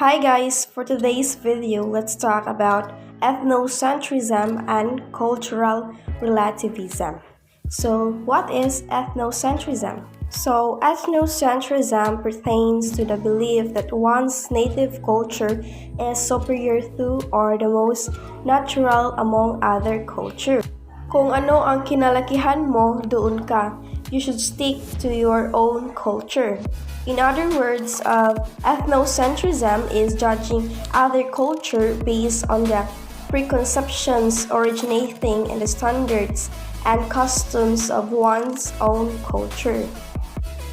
Hi guys, for today's video, let's talk about ethnocentrism and cultural relativism. So, what is ethnocentrism? So, ethnocentrism pertains to the belief that one's native culture is superior to or the most natural among other cultures. Kung ano ang kinalakihan mo, doon ka. You should stick to your own culture. In other words, ethnocentrism is judging other culture based on the preconceptions originating in the standards and customs of one's own culture.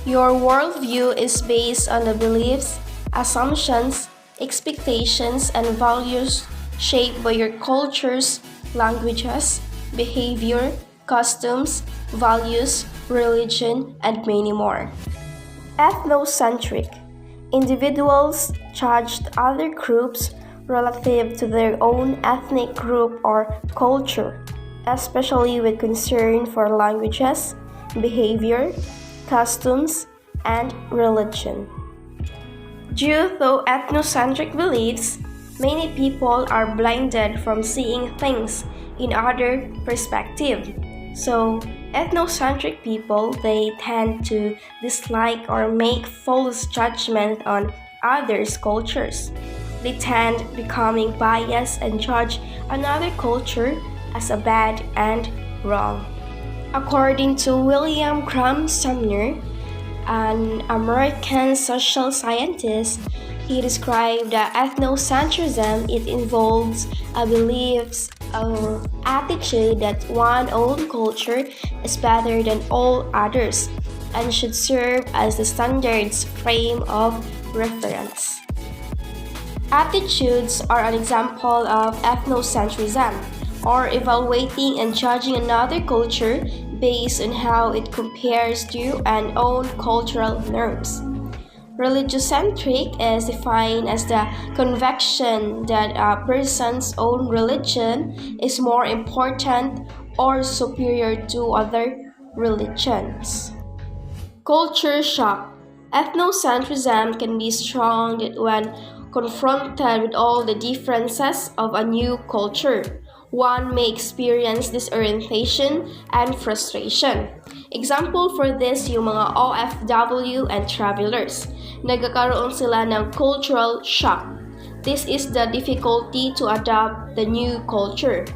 Your worldview is based on the beliefs, assumptions, expectations, and values shaped by your culture's languages, behavior, customs, values, religion, and many more. Ethnocentric. Individuals judged other groups relative to their own ethnic group or culture, especially with concern for languages, behavior, customs, and religion. Due to ethnocentric beliefs, many people are blinded from seeing things in other perspective. So, ethnocentric people, they tend to dislike or make false judgment on others' cultures. They tend becoming biased and judge another culture as a bad and wrong. According to William Graham Sumner, an American social scientist, he described that ethnocentrism, it involves a belief or attitude that one's own culture is better than all others and should serve as the standard's frame of reference. Attitudes are an example of ethnocentrism, or evaluating and judging another culture based on how it compares to an own cultural norms. Religiocentric is defined as the conviction that a person's own religion is more important or superior to other religions. Culture shock. Ethnocentrism can be strong when confronted with all the differences of a new culture. One may experience disorientation and frustration. Example for this yung mga OFW and travelers. Nagkakaroon sila ng cultural shock. This is the difficulty to adapt the new culture.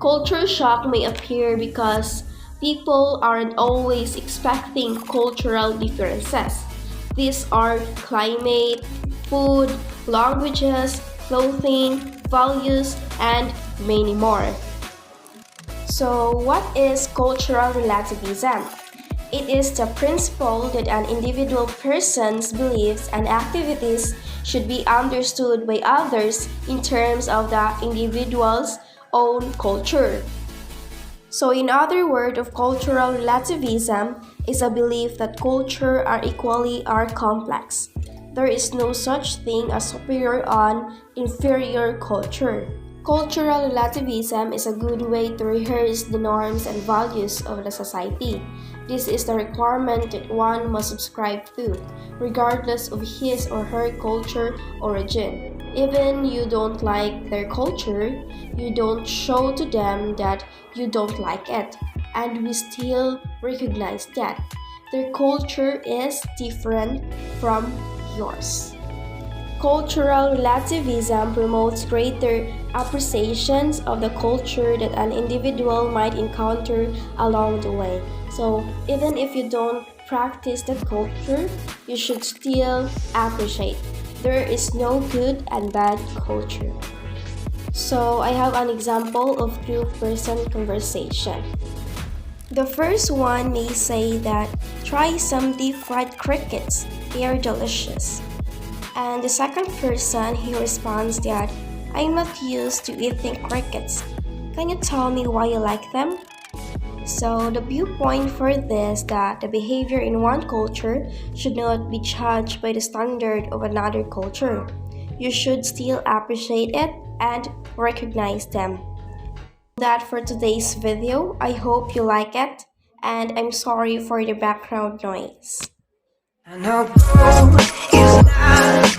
Culture shock may appear because people aren't always expecting cultural differences. These are climate, food, languages, clothing, values, and many more. So, what is cultural relativism? It is the principle that an individual person's beliefs and activities should be understood by others in terms of the individual's own culture. So, in other words, of cultural relativism is a belief that culture are equally or complex. There is no such thing as superior and inferior culture. Cultural relativism is a good way to rehearse the norms and values of the society. This is the requirement that one must subscribe to, regardless of his or her culture origin. Even you don't like their culture, you don't show to them that you don't like it, and we still recognize that their culture is different from yours. Cultural relativism promotes greater appreciations of the culture that an individual might encounter along the way. So, even if you don't practice that culture, you should still appreciate. There is no good and bad culture. So, I have an example of two-person conversation. The first one may say that, try some deep-fried crickets, they are delicious. And the second person, he responds that, I'm not used to eating crickets. Can you tell me why you like them? So the viewpoint for this that the behavior in one culture should not be judged by the standard of another culture. You should still appreciate it and recognize them. That's for today's video. I hope you like it, and I'm sorry for the background noise. I know is not